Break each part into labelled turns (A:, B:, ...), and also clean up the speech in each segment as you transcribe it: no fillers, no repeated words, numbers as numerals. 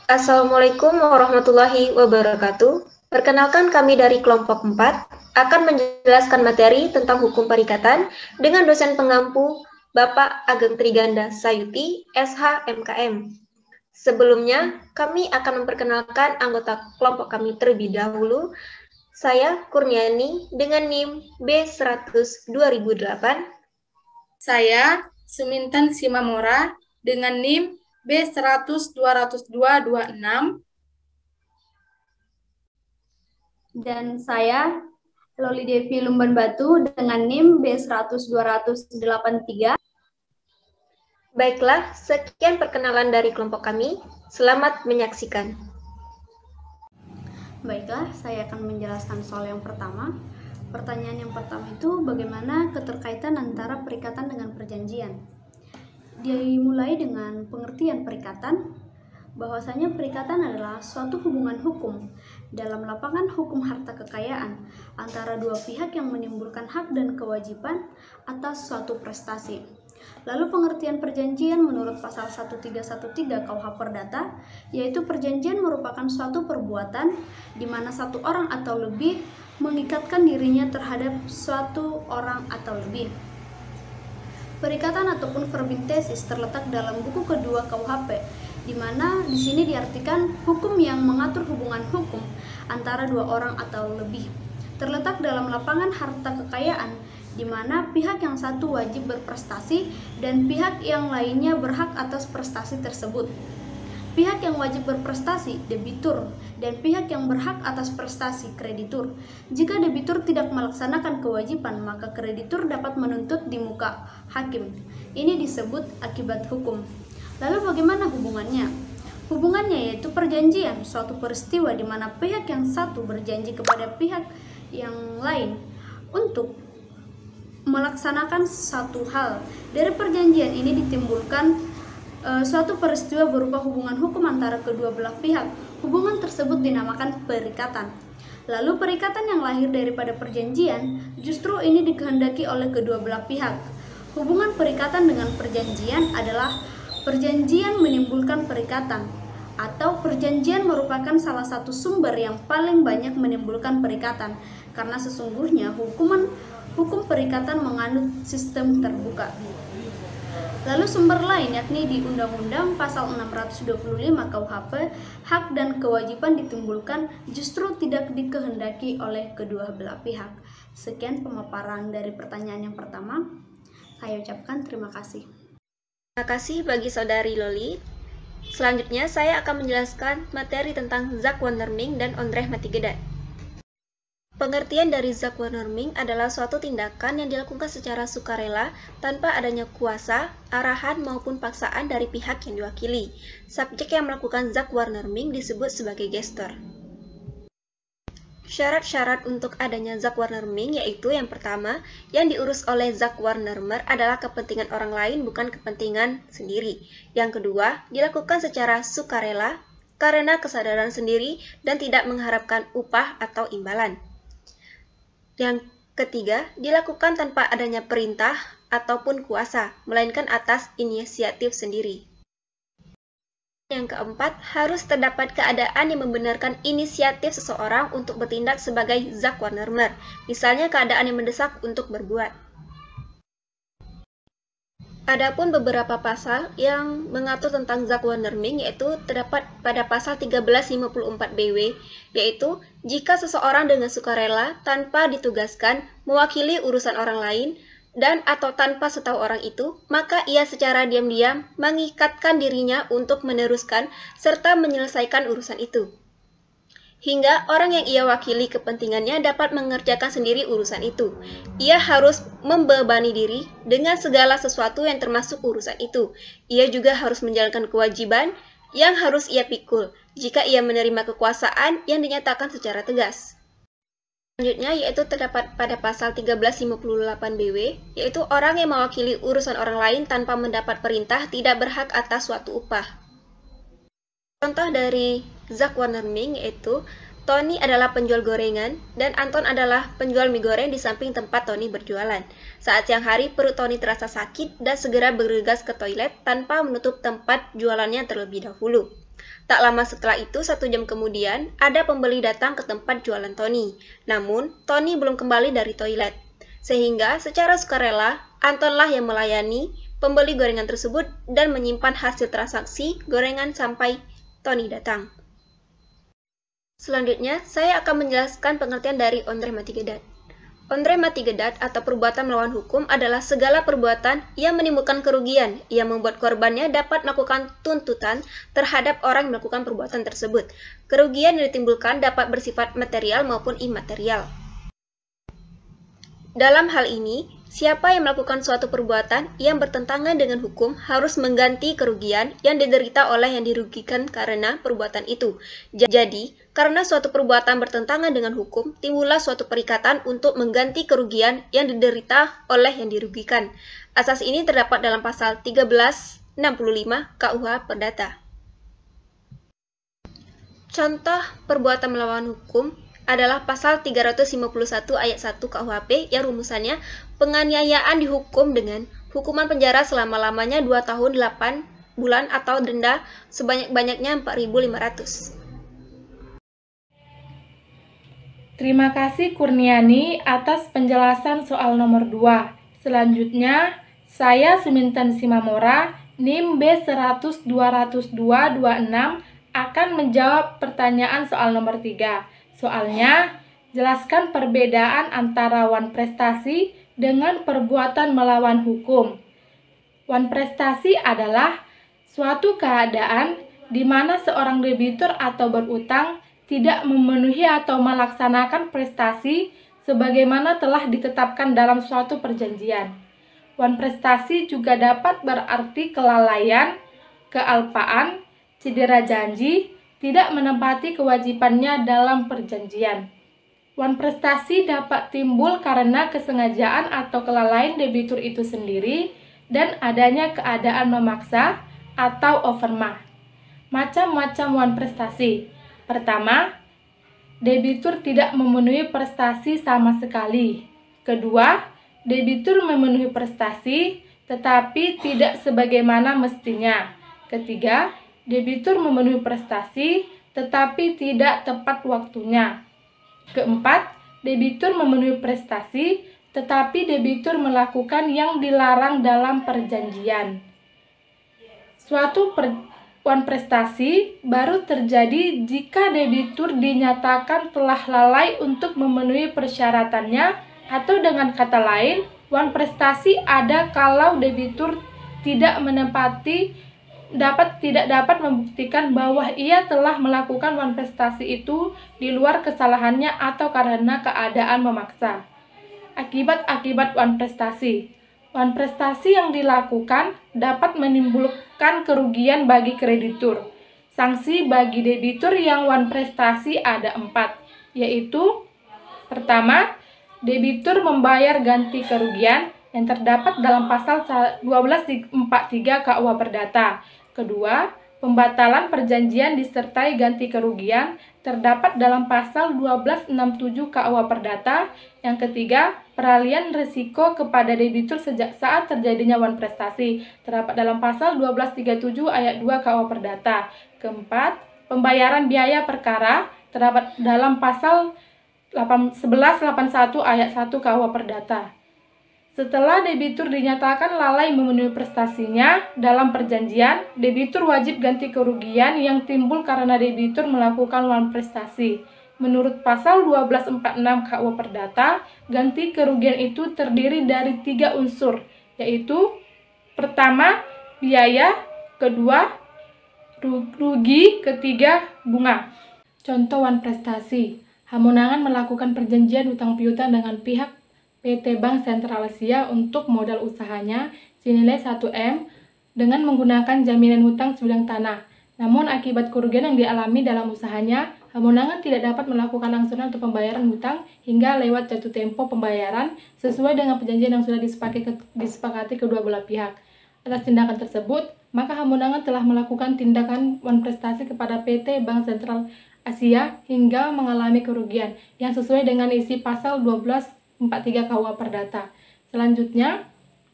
A: Assalamualaikum warahmatullahi wabarakatuh. Perkenalkan kami dari kelompok 4 akan menjelaskan materi tentang hukum perikatan dengan dosen pengampu Bapak Ageng Triganda Sayuti, SH MKM. Sebelumnya, kami akan memperkenalkan anggota kelompok kami terlebih dahulu. Saya Kurniani dengan NIM B100 2008.
B: Saya Suminten Simamora dengan NIM B100-202-26.
C: Dan saya Loli Devi Lumban Batu dengan NIM B100-200-83.
A: Baiklah, sekian perkenalan dari kelompok kami. Selamat menyaksikan.
C: Baiklah, saya akan menjelaskan soal yang pertama. Pertanyaan yang pertama itu bagaimana keterkaitan antara perikatan dengan perjanjian. Dimulai dengan pengertian perikatan, bahwasanya perikatan adalah suatu hubungan hukum dalam lapangan hukum harta kekayaan antara dua pihak yang menimbulkan hak dan kewajiban atas suatu prestasi. Lalu pengertian perjanjian menurut pasal 1313 KUH Perdata, yaitu perjanjian merupakan suatu perbuatan di mana satu orang atau lebih mengikatkan dirinya terhadap suatu orang atau lebih. Perikatan ataupun verbum thesis terletak dalam buku kedua KUHP, di mana di sini diartikan hukum yang mengatur hubungan hukum antara dua orang atau lebih. Terletak dalam lapangan harta kekayaan, di mana pihak yang satu wajib berprestasi dan pihak yang lainnya berhak atas prestasi tersebut. Pihak yang wajib berprestasi, debitur, dan pihak yang berhak atas prestasi, kreditur. Jika debitur tidak melaksanakan kewajiban, maka kreditur dapat menuntut di muka hakim. Ini disebut akibat hukum. Lalu bagaimana hubungannya? Hubungannya yaitu perjanjian, suatu peristiwa di mana pihak yang satu berjanji kepada pihak yang lain untuk melaksanakan satu hal. Dari perjanjian ini ditimbulkan suatu peristiwa berupa hubungan hukum antara kedua belah pihak. Hubungan tersebut dinamakan perikatan. Lalu perikatan yang lahir daripada perjanjian justru ini dikehendaki oleh kedua belah pihak. Hubungan perikatan dengan perjanjian adalah perjanjian menimbulkan perikatan, atau perjanjian merupakan salah satu sumber yang paling banyak menimbulkan perikatan, karena sesungguhnya hukum perikatan menganut sistem terbuka. Lalu sumber lain yakni di Undang-Undang Pasal 625 KUHP, hak dan kewajiban ditimbulkan justru tidak dikehendaki oleh kedua belah pihak. Sekian pemaparan dari pertanyaan yang pertama. Saya ucapkan terima kasih.
A: Terima kasih bagi Saudari Loli. Selanjutnya saya akan menjelaskan materi tentang Zakwannerming dan Ondrej Matigedat. Pengertian dari Zakwannerming adalah suatu tindakan yang dilakukan secara sukarela tanpa adanya kuasa, arahan maupun paksaan dari pihak yang diwakili. Subjek yang melakukan Zakwannerming disebut sebagai gestor. Syarat-syarat untuk adanya Zakwannerming yaitu yang pertama, yang diurus oleh Zakwannermer adalah kepentingan orang lain bukan kepentingan sendiri. Yang kedua, dilakukan secara sukarela karena kesadaran sendiri dan tidak mengharapkan upah atau imbalan. Yang ketiga, dilakukan tanpa adanya perintah ataupun kuasa, melainkan atas inisiatif sendiri. Yang keempat, harus terdapat keadaan yang membenarkan inisiatif seseorang untuk bertindak sebagai Zakwannermer, misalnya keadaan yang mendesak untuk berbuat. Adapun beberapa pasal yang mengatur tentang Zakwannerming yaitu terdapat pada pasal 1354 BW, yaitu jika seseorang dengan sukarela tanpa ditugaskan mewakili urusan orang lain dan atau tanpa setahu orang itu, maka ia secara diam-diam mengikatkan dirinya untuk meneruskan serta menyelesaikan urusan itu. Hingga orang yang ia wakili kepentingannya dapat mengerjakan sendiri urusan itu. Ia harus membebani diri dengan segala sesuatu yang termasuk urusan itu. Ia juga harus menjalankan kewajiban yang harus ia pikul jika ia menerima kekuasaan yang dinyatakan secara tegas. Selanjutnya yaitu terdapat pada pasal 1358 BW, yaitu orang yang mewakili urusan orang lain tanpa mendapat perintah tidak berhak atas suatu upah. Contoh dari Zakwannerming yaitu Tony adalah penjual gorengan dan Anton adalah penjual mie goreng di samping tempat Tony berjualan. Saat siang hari perut Tony terasa sakit dan segera bergegas ke toilet tanpa menutup tempat jualannya terlebih dahulu. Tak lama setelah itu, 1 jam kemudian, ada pembeli datang ke tempat jualan Tony. Namun, Tony belum kembali dari toilet. Sehingga, secara sukarela, Antonlah yang melayani pembeli gorengan tersebut dan menyimpan hasil transaksi gorengan sampai Tony datang. Selanjutnya, saya akan menjelaskan pengertian dari Ondrej Matigedat. Ondrej Matigedat atau perbuatan melawan hukum adalah segala perbuatan yang menimbulkan kerugian yang membuat korbannya dapat melakukan tuntutan terhadap orang yang melakukan perbuatan tersebut. Kerugian yang ditimbulkan dapat bersifat material maupun imaterial. Dalam hal ini, siapa yang melakukan suatu perbuatan yang bertentangan dengan hukum harus mengganti kerugian yang diderita oleh yang dirugikan karena perbuatan itu. Jadi, karena suatu perbuatan bertentangan dengan hukum, timbullah suatu perikatan untuk mengganti kerugian yang diderita oleh yang dirugikan. Asas ini terdapat dalam pasal 1365 KUH Perdata. Contoh perbuatan melawan hukum adalah pasal 351 ayat 1 KUHP yang rumusannya penganiayaan dihukum dengan hukuman penjara selama-lamanya 2 tahun 8 bulan atau denda sebanyak-banyaknya 4.500.
B: Terima kasih Kurniani atas penjelasan soal nomor 2. Selanjutnya, saya Suminten Simamora, NIM B100-202-26 akan menjawab pertanyaan soal nomor 3. Soalnya, jelaskan perbedaan antara wan prestasi dengan perbuatan melawan hukum. Wan prestasi adalah suatu keadaan di mana seorang debitur atau berutang tidak memenuhi atau melaksanakan prestasi sebagaimana telah ditetapkan dalam suatu perjanjian. Wan prestasi juga dapat berarti kelalaian, kealpaan, cedera janji, tidak menepati kewajibannya dalam perjanjian. Wan prestasi dapat timbul karena kesengajaan atau kelalaian debitur itu sendiri dan adanya keadaan memaksa atau overmah. Macam-macam wan prestasi. Pertama, debitur tidak memenuhi prestasi sama sekali. Kedua, debitur memenuhi prestasi tetapi tidak sebagaimana mestinya. Ketiga, debitur memenuhi prestasi tetapi tidak tepat waktunya. Keempat, debitur memenuhi prestasi tetapi debitur melakukan yang dilarang dalam perjanjian. Suatu wan prestasi baru terjadi jika debitur dinyatakan telah lalai untuk memenuhi persyaratannya, atau dengan kata lain, wan prestasi ada kalau debitur tidak dapat membuktikan bahwa ia telah melakukan wan prestasi itu di luar kesalahannya atau karena keadaan memaksa. Akibat-akibat wan prestasi. Wan prestasi yang dilakukan dapat menimbulkan kerugian bagi kreditur. Sanksi bagi debitur yang wan prestasi ada 4, yaitu: pertama, debitur membayar ganti kerugian yang terdapat dalam pasal 1243 KUH Perdata. Kedua, pembatalan perjanjian disertai ganti kerugian terdapat dalam pasal 1267 KUH Perdata. Yang ketiga, peralihan risiko kepada debitur sejak saat terjadinya wan prestasi terdapat dalam pasal 1237 ayat 2 KUH Perdata. Keempat, pembayaran biaya perkara terdapat dalam pasal 1181 ayat 1 KUH Perdata. Setelah debitur dinyatakan lalai memenuhi prestasinya dalam perjanjian, debitur wajib ganti kerugian yang timbul karena debitur melakukan wan prestasi. Menurut pasal 1246 KUH Perdata, ganti kerugian itu terdiri dari 3 unsur, yaitu: pertama, biaya; kedua, rugi; ketiga, bunga. Contoh wan prestasi: Hamonangan melakukan perjanjian hutang piutang dengan pihak PT Bank Sentral Asia untuk modal usahanya senilai 1M dengan menggunakan jaminan hutang sebidang tanah. Namun akibat kerugian yang dialami dalam usahanya, Hamonangan tidak dapat melakukan angsuran untuk pembayaran hutang hingga lewat jatuh tempo pembayaran sesuai dengan perjanjian yang sudah disepakati kedua belah pihak. Atas tindakan tersebut, maka Hamonangan telah melakukan tindakan wan prestasi kepada PT Bank Sentral Asia hingga mengalami kerugian yang sesuai dengan isi pasal 1243 KUH Perdata. Selanjutnya,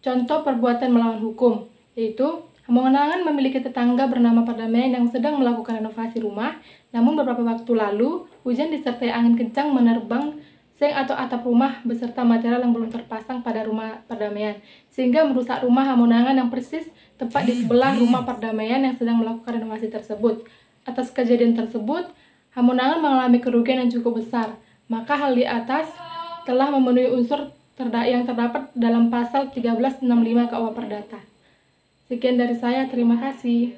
B: contoh perbuatan melawan hukum, yaitu Hamonangan memiliki tetangga bernama Perdamaian yang sedang melakukan renovasi rumah, namun beberapa waktu lalu, hujan disertai angin kencang menerbang seng atau atap rumah beserta material yang belum terpasang pada rumah Perdamaian, sehingga merusak rumah Hamonangan yang persis tepat di sebelah rumah Perdamaian yang sedang melakukan renovasi tersebut. Atas kejadian tersebut, Hamonangan mengalami kerugian yang cukup besar, maka hal di atas telah memenuhi unsur yang terdapat dalam pasal 1365 KUH Perdata. Sekian dari saya, terima kasih.